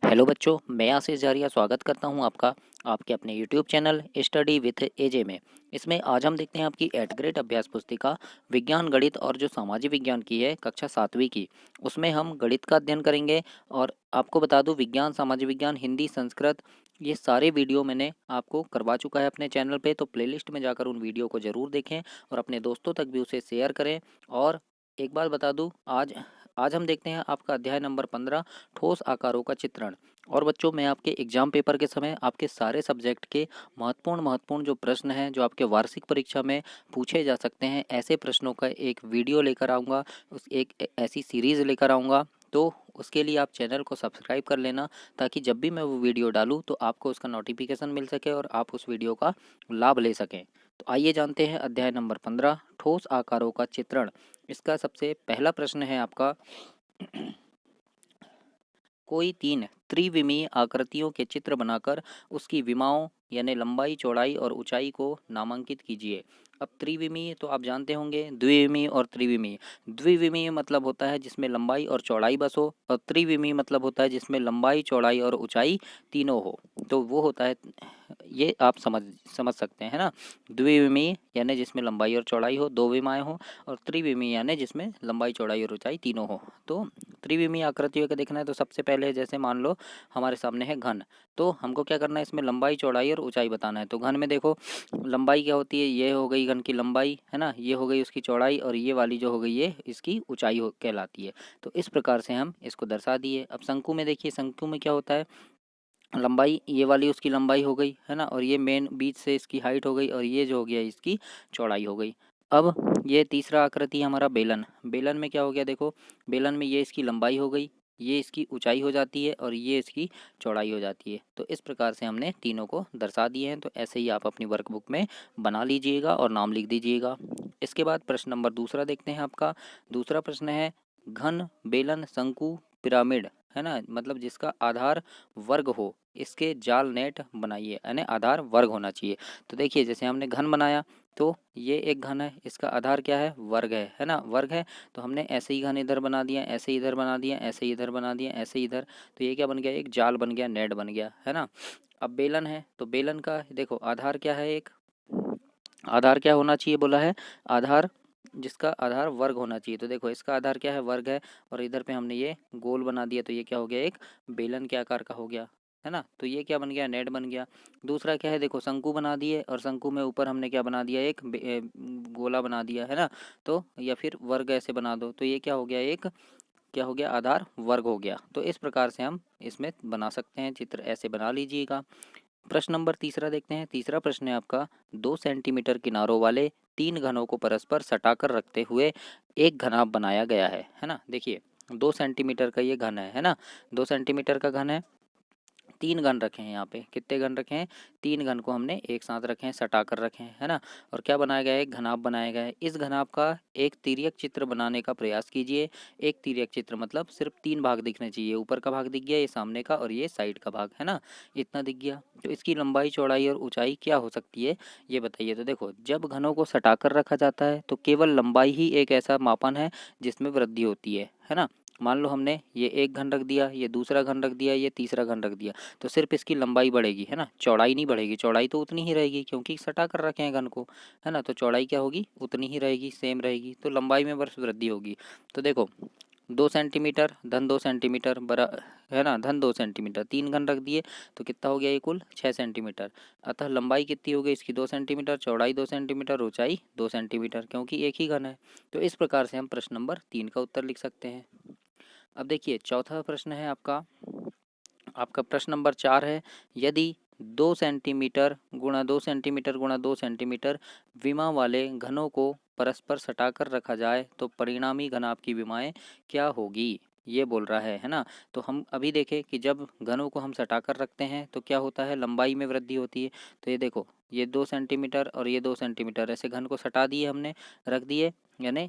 Hello बच्चों, मैं आशीष जारिया स्वागत करता हूं आपका आपके अपने यूट्यूब चैनल स्टडी विथ एजे में। इसमें आज हम देखते हैं आपकी 8th ग्रेड अभ्यास पुस्तिका विज्ञान गणित और जो सामाजिक विज्ञान की है कक्षा 7वीं की, उसमें हम गणित का अध्ययन करेंगे। और आपको बता दूं, विज्ञान, सामाजिक विज्ञान, हिंदी, संस्कृत, ये सारे वीडियो मैंने आपको करवा चुका है अपने चैनल पे, तो प्लेलिस्ट में जाकर उन वीडियो को ज़रूर देखें और अपने दोस्तों तक भी उसे शेयर करें। और एक बात बता दूं, आज आज हम देखते हैं आपका अध्याय नंबर 15, ठोस आकारों का चित्रण। और बच्चों, मैं आपके एग्जाम पेपर के समय आपके सारे सब्जेक्ट के महत्वपूर्ण महत्वपूर्ण जो प्रश्न हैं, जो आपके वार्षिक परीक्षा में पूछे जा सकते हैं, ऐसे प्रश्नों का एक वीडियो लेकर आऊँगा, उस एक ऐसी सीरीज़ लेकर आऊँगा। तो उसके लिए आप चैनल को सब्सक्राइब कर लेना, ताकि जब भी मैं वो वीडियो डालूँ तो आपको उसका नोटिफिकेशन मिल सके और आप उस वीडियो का लाभ ले सकें। तो आइए जानते हैं अध्याय नंबर 15, ठोस आकारों का चित्रण। इसका सबसे पहला प्रश्न है आपका कोई तीन त्रिविमीय आकृतियों के चित्र बनाकर उसकी विमाओं यानी लंबाई, चौड़ाई और ऊंचाई को नामांकित कीजिए। अब त्रिविमीय तो आप जानते होंगे, द्विविमीय और त्रिविमीय। द्विविमीय मतलब होता है जिसमें लंबाई और चौड़ाई बस हो, और त्रिविमीय मतलब होता है जिसमें लंबाई, चौड़ाई और ऊंचाई तीनों हो। तो वो होता है, ये आप समझ सकते हैं ना। द्विविमीय यानी जिसमें लंबाई और चौड़ाई हो, दो विमाएं हो, और त्रिविमीय यानी जिसमें लंबाई, चौड़ाई और ऊंचाई तीनों हो। तो त्रिविमीय आकृतियों का देखना है तो सबसे पहले जैसे मान लो हमारे सामने है घन, तो हमको क्या करना है, इसमें लंबाई, चौड़ाई और ऊंचाई बताना है। तो घन में देखो, लंबाई क्या होती है, ये हो गई घन की लंबाई, है ना, ये हो गई उसकी चौड़ाई, और ये वाली जो हो गई ये इसकी ऊंचाई कहलाती है। तो इस प्रकार से हम इसको दर्शा दिए। अब शंकु में देखिए, शंकु में क्या होता है, लंबाई ये वाली उसकी लंबाई हो गई, है ना, और ये मेन बीच से इसकी हाइट हो गई, और ये जो हो गया इसकी चौड़ाई हो गई। अब ये तीसरा आकृति हमारा बेलन। बेलन में क्या हो गया, देखो, बेलन में ये इसकी लंबाई हो गई, ये इसकी ऊंचाई हो जाती है, और ये इसकी चौड़ाई हो जाती है। तो इस प्रकार से हमने तीनों को दर्शा दिए हैं। तो ऐसे ही आप अपनी वर्कबुक में बना लीजिएगा और नाम लिख दीजिएगा। इसके बाद प्रश्न नंबर दूसरा देखते हैं आपका। दूसरा प्रश्न है, घन, बेलन, शंकु, पिरामिड, है ना, मतलब जिसका आधार वर्ग हो, इसके जाल नेट बनाइए, यानी आधार वर्ग होना चाहिए। तो देखिए, जैसे हमने घन बनाया, तो ये एक घन है, इसका आधार क्या है, वर्ग है ना, वर्ग है। तो हमने ऐसे ही घन इधर बना दिया, ऐसे इधर बना दिया, ऐसे इधर बना दिया, ऐसे इधर। तो ये क्या बन गया, एक जाल बन गया, नेट बन गया, है ना। अब बेलन है, तो बेलन का देखो आधार क्या है, एक आधार क्या होना चाहिए बोला है, आधार, जिसका आधार वर्ग होना चाहिए। तो देखो, इसका आधार क्या है, वर्ग है, और इधर पे हमने ये गोल बना दिया, तो ये क्या हो गया, एक बेलन के आकार का हो गया, है ना। तो ये क्या बन गया, नेट बन गया। दूसरा क्या है, देखो, शंकु बना दिए, और शंकु में ऊपर हमने क्या बना दिया, एक गोला बना दिया, है ना। तो या फिर वर्ग ऐसे बना दो, तो ये क्या हो गया, एक क्या हो गया, आधार वर्ग हो गया। तो इस प्रकार से हम इसमें बना सकते हैं चित्र, ऐसे बना लीजिएगा। प्रश्न नंबर तीसरा देखते हैं। तीसरा प्रश्न है आपका, 2 सेंटीमीटर किनारों वाले तीन घनों को परस्पर सटाकर रखते हुए एक घनाभ बनाया गया है ना। देखिए, 2 सेंटीमीटर का ये घन है ना, 2 सेंटीमीटर का घन है। तीन घन रखे हैं यहाँ पे, कितने घन रखे हैं, तीन घन को हमने एक साथ रखे हैं, सटा कर रखे हैं, है ना। और क्या बनाया गया है, एक घनाभ बनाया गया है। इस घनाभ का एक तिर्यक चित्र बनाने का प्रयास कीजिए। एक तिर्यक चित्र मतलब सिर्फ तीन भाग दिखने चाहिए, ऊपर का भाग दिख गया, ये सामने का, और ये साइड का भाग, है ना, इतना दिख गया। तो इसकी लंबाई, चौड़ाई और ऊंचाई क्या हो सकती है, ये बताइए। तो देखो, जब घनों को सटा कर रखा जाता है तो केवल लंबाई ही एक ऐसा मापन है जिसमें वृद्धि होती है ना। मान लो हमने ये एक घन रख दिया, ये दूसरा घन रख दिया, ये तीसरा घन रख दिया, तो सिर्फ इसकी लंबाई बढ़ेगी, है ना, चौड़ाई नहीं बढ़ेगी। चौड़ाई तो उतनी ही रहेगी क्योंकि सटा कर रखे हैं घन को, है ना। तो चौड़ाई क्या होगी, उतनी ही रहेगी, सेम रहेगी। तो लंबाई में बस वृद्धि होगी। तो देखो, 2 सेंटीमीटर धन 2 सेंटीमीटर बरा, है ना, धन 2 सेंटीमीटर, तीन घन रख दिए, तो कितना हो गया, ये कुल 6 सेंटीमीटर। अतः लंबाई कितनी हो गई इसकी, 2 सेंटीमीटर, चौड़ाई 2 सेंटीमीटर, ऊंचाई 2 सेंटीमीटर, क्योंकि एक ही घन है। तो इस प्रकार से हम प्रश्न नंबर 3 का उत्तर लिख सकते हैं। अब देखिए, चौथा प्रश्न है आपका, आपका प्रश्न नंबर 4 है, यदि 2 सेंटीमीटर गुणा 2 सेंटीमीटर गुणा 2 सेंटीमीटर विमा वाले घनों को परस्पर सटाकर रखा जाए तो परिणामी घनाभ की विमाएं क्या होगी, ये बोल रहा है ना। तो हम अभी देखें कि जब घनों को हम सटाकर रखते हैं तो क्या होता है, लंबाई में वृद्धि होती है। तो ये देखो, ये 2 सेंटीमीटर और ये 2 सेंटीमीटर, ऐसे घन को सटा दिए हमने, रख दिए, यानी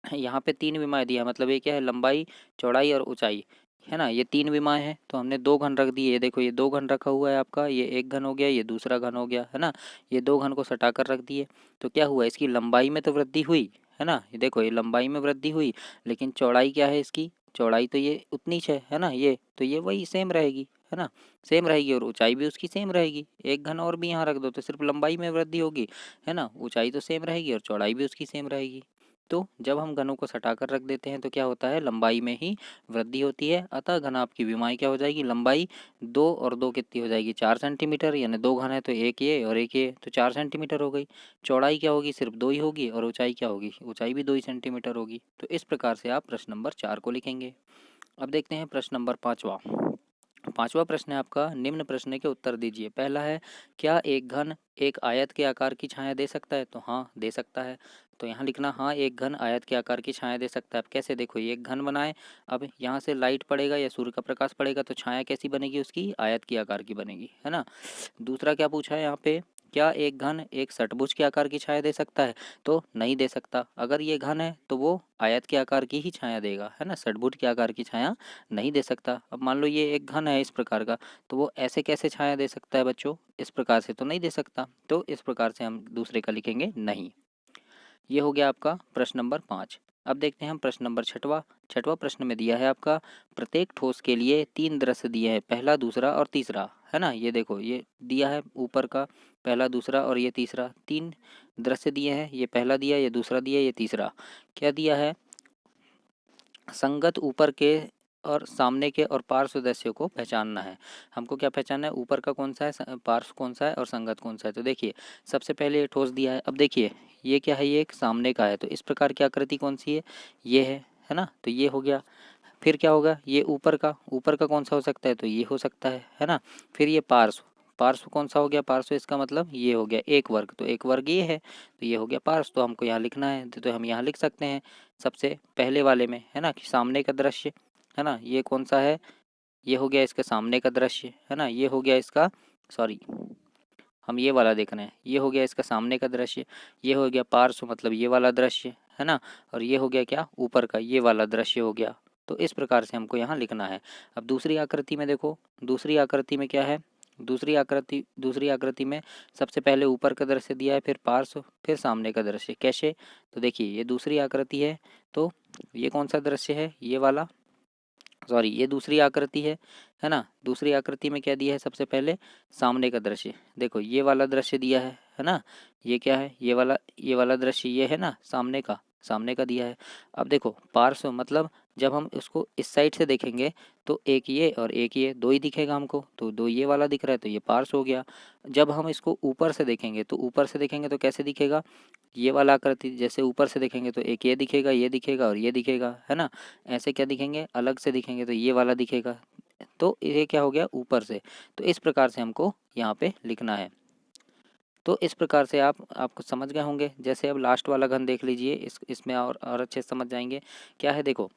यहाँ पे तीन विमाएं दिया, मतलब ये क्या है, लंबाई, चौड़ाई और ऊंचाई, है ना। ये तीन विमाएं हैं, तो हमने दो घन रख दिए। ये देखो, ये दो घन रखा हुआ है आपका, ये एक घन हो गया, ये दूसरा घन हो गया, है ना। ये दो घन को सटाकर रख दिए, तो क्या हुआ, इसकी लंबाई में तो वृद्धि हुई, है ना। ये देखो, ये लंबाई में वृद्धि हुई, लेकिन चौड़ाई क्या है इसकी, चौड़ाई तो ये उतनी है ना, ये तो ये वही सेम रहेगी, है ना, सेम रहेगी और ऊंचाई भी उसकी सेम रहेगी। एक घन और भी यहाँ रख दो तो सिर्फ लंबाई में वृद्धि होगी, है ना, ऊंचाई तो सेम रहेगी और चौड़ाई भी उसकी सेम रहेगी। तो जब हम घनों को सटाकर रख देते हैं तो क्या होता है, लंबाई में ही वृद्धि होती है। अतः घन आपकी विमाएँ क्या हो जाएगी, लंबाई 2 और 2 कितनी हो जाएगी, 4 सेंटीमीटर, यानी 2 घन है तो एक ये और एक ये, तो 4 सेंटीमीटर हो गई। चौड़ाई क्या होगी, सिर्फ 2 ही होगी और ऊंचाई क्या होगी, ऊंचाई भी 2 ही सेंटीमीटर होगी। तो इस प्रकार से आप प्रश्न नंबर 4 को लिखेंगे। अब देखते हैं प्रश्न नंबर 5वां। पांचवा प्रश्न है आपका, निम्न प्रश्न के उत्तर दीजिए। पहला है, क्या एक घन एक आयत के आकार की छाया दे सकता है, तो हाँ दे सकता है। तो यहाँ लिखना, हाँ एक घन आयत के आकार की छाया दे सकता है। अब कैसे, देखो ये एक घन बनाए, अब यहाँ से लाइट पड़ेगा या सूर्य का प्रकाश पड़ेगा तो छाया कैसी बनेगी, उसकी आयत की आकार की बनेगी, है ना। दूसरा क्या पूछा है यहाँ पे, क्या एक घन एक षटभुज के आकार की छाया दे सकता है, तो नहीं दे सकता। अगर ये घन है तो वो आयत के आकार की ही छाया देगा, है ना, षटभुज के आकार की छाया नहीं दे सकता। अब मान लो ये एक घन है इस प्रकार का, तो वो ऐसे कैसे छाया दे सकता है बच्चों, इस प्रकार से तो नहीं दे सकता। तो इस प्रकार से हम दूसरे का लिखेंगे नहीं। ये हो गया आपका प्रश्न नंबर 5। अब देखते हैं हम प्रश्न नंबर 6वां। 6वां प्रश्न में दिया है आपका, प्रत्येक ठोस के लिए 3 दृश्य दिए हैं, पहला दूसरा और तीसरा, है ना। ये देखो ये दिया है ऊपर का, पहला दूसरा और ये तीसरा, 3 दृश्य दिए हैं, ये पहला दिया, ये दूसरा दिया, ये तीसरा। क्या दिया है, संगत ऊपर के और सामने के और पार्श्व दृश्यों को पहचानना है। हमको क्या पहचानना है, ऊपर का कौन सा है, पार्श्व कौन सा है और संगत कौन सा है। तो देखिए सबसे पहले ये ठोस दिया है। अब देखिए ये क्या है, ये एक सामने का है, तो इस प्रकार की आकृति कौन सी है, ये है ना, तो ये हो गया। फिर क्या होगा, ये ऊपर का कौन सा हो सकता है, तो ये हो सकता है ना। फिर ये पार्श्व, पार्श्व कौन सा हो गया, पार्श्व इसका मतलब ये हो गया एक वर्ग, तो एक वर्ग ये है, तो ये हो गया पार्श्व। तो हमको यहाँ लिखना है, तो हम यहाँ लिख सकते हैं सबसे पहले वाले में, है ना, कि सामने का दृश्य, है ना, ये कौन सा है, ये हो गया इसका सामने का दृश्य, है ना, ये हो गया इसका, सॉरी हम ये वाला देख रहे हैं, ये हो गया इसका सामने का दृश्य, ये हो गया पार्श्व मतलब ये वाला दृश्य, है ना, और ये हो गया क्या, ऊपर का ये वाला दृश्य हो गया। तो इस प्रकार से हमको यहाँ लिखना है। अब दूसरी आकृति में देखो, दूसरी आकृति में क्या है, दूसरी आकृति में सबसे पहले ऊपर का दृश्य दिया है, फिर पार्श्व, फिर सामने का दृश्य। कैसे, तो देखिए ये दूसरी आकृति है, तो ये कौन सा दृश्य है, ये वाला, सॉरी ये दूसरी आकृति है ना। दूसरी आकृति में क्या दिया है, सबसे पहले सामने का दृश्य, देखो ये वाला दृश्य दिया है ना। ये क्या है, ये वाला दृश्य ये है ना, सामने का दिया है। अब देखो पार्श्व मतलब जब हम इसको इस साइड से देखेंगे तो एक ये और एक ये, दो ही दिखेगा हमको, तो दो ये वाला दिख रहा है तो ये पार्श्व हो गया। जब हम इसको ऊपर से देखेंगे तो कैसे दिखेगा, ये वाला आकृति जैसे ऊपर से देखेंगे तो एक ये दिखेगा और ये दिखेगा, है ना। ऐसे क्या दिखेंगे, अलग से दिखेंगे तो ये वाला दिखेगा, तो ये क्या हो गया ऊपर से। तो इस प्रकार से हमको यहाँ पे लिखना है। तो इस प्रकार से आपको समझ गए होंगे। जैसे अब लास्ट वाला घन देख लीजिए, इसमें और अच्छे से समझ जाएंगे। क्या है देखो,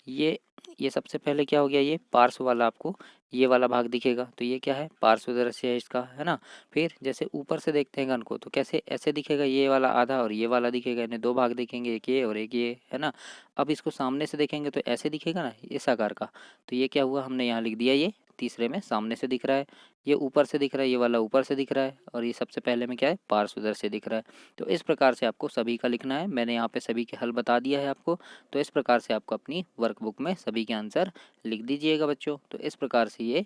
ये सबसे पहले क्या हो गया, ये पार्श्व वाला आपको ये वाला भाग दिखेगा, तो ये क्या है, पार्श्व दृश्य है इसका, है ना। फिर जैसे ऊपर से देखते हैं घन को तो कैसे ऐसे दिखेगा, ये वाला आधा और ये वाला दिखेगा, इन्हें दो भाग दिखेंगे, एक ये और एक ये, है ना। अब इसको सामने से देखेंगे तो ऐसे दिखेगा ना, इस आकार का। तो ये क्या हुआ, हमने यहाँ लिख दिया, ये तीसरे में सामने से दिख रहा है, ये ऊपर से दिख रहा है, ये वाला ऊपर से दिख रहा है, और ये सबसे पहले में क्या है, पार्श्व दृश्य दिख रहा है। तो इस प्रकार से आपको सभी का लिखना है। मैंने यहाँ पे सभी के हल बता दिया है आपको। तो इस प्रकार से आपको अपनी वर्कबुक में सभी के आंसर लिख दीजिएगा बच्चों। तो इस प्रकार से ये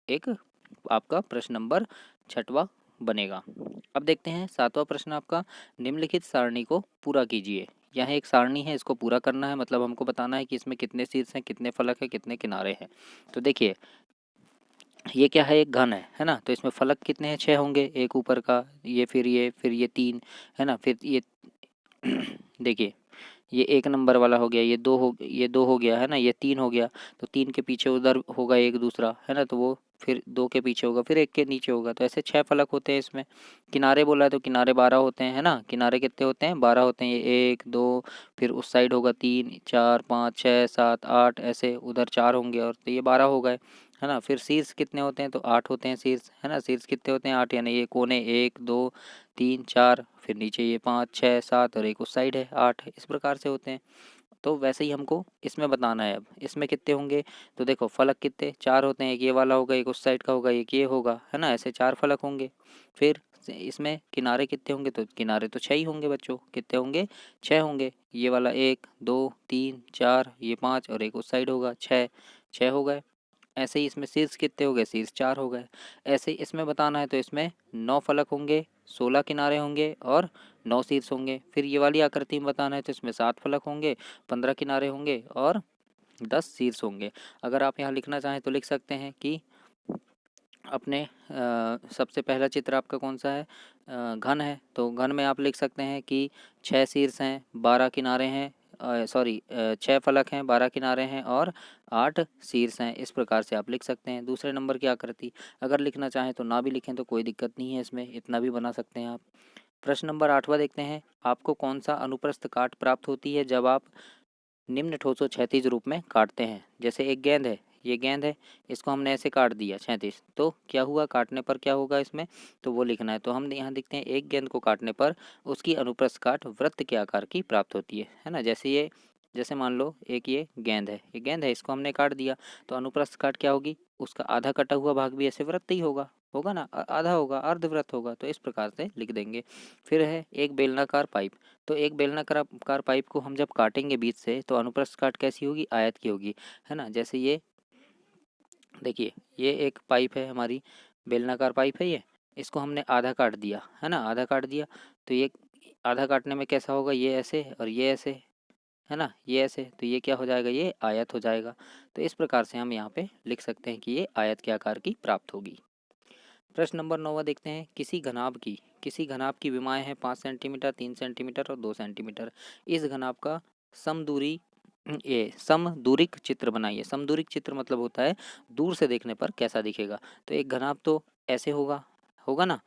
एक आपका प्रश्न नंबर 6वां बनेगा। अब देखते हैं 7वां प्रश्न आपका, निम्नलिखित सारणी को पूरा कीजिए। यहाँ एक सारणी है, इसको पूरा करना है, मतलब हमको बताना है कि इसमें कितने शीर्ष हैं, कितने फलक हैं, कितने किनारे हैं। तो देखिए ये क्या है, एक घन है ना, तो इसमें फलक कितने हैं, 6 होंगे, एक ऊपर का, ये फिर ये 3, है ना, फिर ये देखिए ये 1 नंबर वाला हो गया, ये दो हो गया, है ना, ये 3 हो गया, तो 3 के पीछे उधर होगा एक दूसरा, है ना, तो वो फिर 2 के पीछे होगा, फिर 1 के नीचे होगा, तो ऐसे 6 फलक होते हैं इसमें। किनारे बोला है तो किनारे 12 होते हैं, है ना, किनारे कितने होते हैं, 12 होते हैं, ये 1 2, फिर उस साइड होगा 3 4 5 6 7 8, ऐसे उधर 4 होंगे, और तो ये 12 हो गए, है ना। फिर शीर्ष कितने होते हैं, तो 8 होते हैं शीर्ष, है ना, शीर्ष कितने होते हैं, 8, यानी ये कोने 1 2 3 4, फिर नीचे ये 5 6 7 और एक उस साइड है 8, इस प्रकार से होते हैं। तो वैसे ही हमको इसमें बताना है। अब इसमें कितने होंगे, तो देखो फलक कितने 4 होते हैं, एक ये वाला होगा, एक उस साइड का होगा, एक ये होगा, है ना, ऐसे 4 फलक होंगे। फिर इसमें किनारे कितने होंगे, तो किनारे तो 6 ही होंगे बच्चों। कितने होंगे, 6 होंगे। ये वाला 1 2 3 4, ये 5 और एक उस साइड होगा 6 हो गए। ऐसे ही इसमें शीर्ष कितने हो गए, शीर्ष 4 हो गए। ऐसे ही इसमें बताना है तो इसमें 9 फलक होंगे, 16 किनारे होंगे और 9 शीर्ष होंगे। फिर ये वाली आकृति में बताना है तो इसमें 7 फलक होंगे, 15 किनारे होंगे और 10 शीर्ष होंगे। अगर आप यहाँ लिखना चाहें तो लिख सकते हैं कि अपने सबसे पहला चित्र आपका कौन सा है, घन है, तो घन में आप लिख सकते हैं कि 6 शीर्ष हैं, 12 किनारे हैं, 6 फलक हैं, 12 किनारे हैं और 8 शीर्ष हैं। इस प्रकार से आप लिख सकते हैं। दूसरे नंबर की आकृति अगर लिखना चाहें तो ना भी लिखें तो कोई दिक्कत नहीं है, इसमें इतना भी बना सकते हैं आप। प्रश्न नंबर 8वां देखते हैं, आपको कौन सा अनुप्रस्थ काट प्राप्त होती है जब आप निम्न ठोसों क्षैतिज रूप में काटते हैं। जैसे एक गेंद है, ये गेंद है, इसको हमने ऐसे काट दिया क्षैतिज, तो क्या हुआ, काटने पर क्या होगा इसमें, तो वो लिखना है। तो हम यहाँ देखते हैं एक गेंद को काटने पर उसकी अनुप्रस्थ काट वृत्त के आकार की प्राप्त होती है ना। जैसे मान लो एक ये गेंद है, इसको हमने काट दिया, तो अनुप्रस्थ काट क्या होगी, उसका आधा कटा हुआ भाग भी ऐसे वृत्त ही होगा ना, आधा होगा, अर्धवृत्त होगा। तो इस प्रकार से लिख देंगे। फिर है एक बेलनाकार पाइप, तो एक बेलनाकार पाइप को हम जब काटेंगे बीच से तो अनुप्रस्थ काट कैसी होगी, आयत की होगी, है ना। जैसे ये देखिए, ये एक पाइप है हमारी, बेलनाकार पाइप है ये, इसको हमने आधा काट दिया, है ना, आधा काट दिया, तो ये आधा काटने में कैसा होगा, ये ऐसे और ये ऐसे, है ना, ये ऐसे, तो ये क्या हो जाएगा, ये आयत हो जाएगा। तो इस प्रकार से हम यहाँ पे लिख सकते हैं कि ये आयत के आकार की प्राप्त होगी। प्रश्न नंबर 9 देखते हैं, किसी घनाभ की विमाएँ हैं 5 सेंटीमीटर, 3 सेंटीमीटर और 2 सेंटीमीटर। इस घनाभ का समदूरिक चित्र बनाइए। समदूरिक चित्र मतलब होता है दूर से देखने पर कैसा दिखेगा। तो एक घनाभ तो ऐसे होगा ना,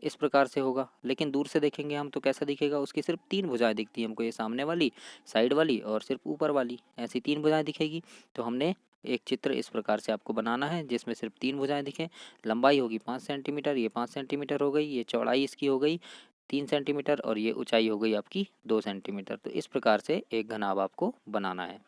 इस प्रकार से होगा, लेकिन दूर से देखेंगे हम तो कैसा दिखेगा, उसकी सिर्फ 3 भुजाएं दिखती है हमको, ये सामने वाली, साइड वाली और सिर्फ ऊपर वाली, ऐसी 3 भुजाएं दिखेगी। तो हमने एक चित्र इस प्रकार से आपको बनाना है जिसमें सिर्फ 3 भुजाएं दिखें। लंबाई होगी 5 सेंटीमीटर, ये 5 सेंटीमीटर हो गई, ये चौड़ाई इसकी हो गई 3 सेंटीमीटर और ये ऊंचाई हो गई आपकी 2 सेंटीमीटर। तो इस प्रकार से एक घनाभ आपको बनाना है।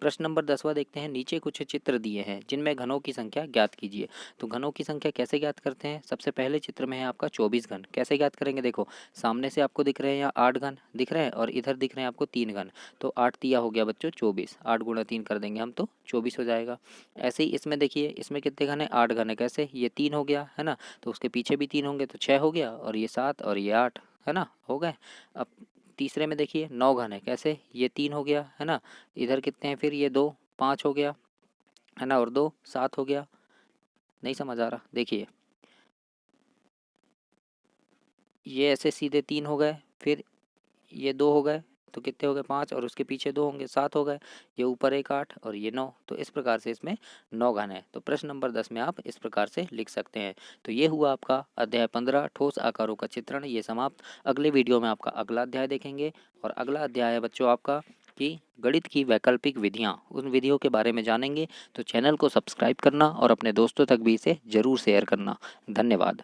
प्रश्न नंबर 10वां देखते हैं, नीचे कुछ चित्र दिए हैं जिनमें घनों की संख्या ज्ञात कीजिए। तो घनों की संख्या कैसे ज्ञात करते हैं, सबसे पहले चित्र में है आपका 24 घन। कैसे ज्ञात करेंगे, देखो सामने से आपको दिख रहे हैं यहाँ 8 घन दिख रहे हैं और इधर दिख रहे हैं आपको 3 घन, तो 8 तिया हो गया बच्चों 24, 8 गुणा 3 कर देंगे हम तो 24 हो जाएगा। ऐसे ही इसमें देखिए, इसमें कितने घन है, 8 घन है। कैसे, ये 3 हो गया, है ना, तो उसके पीछे भी 3 होंगे तो 6 हो गया, और ये 7 और ये 8, है ना, हो गए। अब तीसरे में देखिए 9 घन है। कैसे, ये 3 हो गया, है ना, इधर कितने हैं, फिर ये 2, 5 हो गया, है ना, और 2 7 हो गया। नहीं समझ आ रहा, देखिए ये ऐसे सीधे 3 हो गए, फिर ये 2 हो गए, तो कितने हो गए 5, और उसके पीछे 2 होंगे 7 हो गए, ये ऊपर एक 8 और ये 9, तो इस प्रकार से इसमें 9 घन है। तो प्रश्न नंबर 10 में आप इस प्रकार से लिख सकते हैं। तो ये हुआ आपका अध्याय 15 ठोस आकारों का चित्रण, ये समाप्त। अगले वीडियो में आपका अगला अध्याय देखेंगे, और अगला अध्याय है बच्चों आपका कि गणित की वैकल्पिक विधियाँ, उन विधियों के बारे में जानेंगे। तो चैनल को सब्सक्राइब करना और अपने दोस्तों तक भी इसे ज़रूर शेयर करना। धन्यवाद।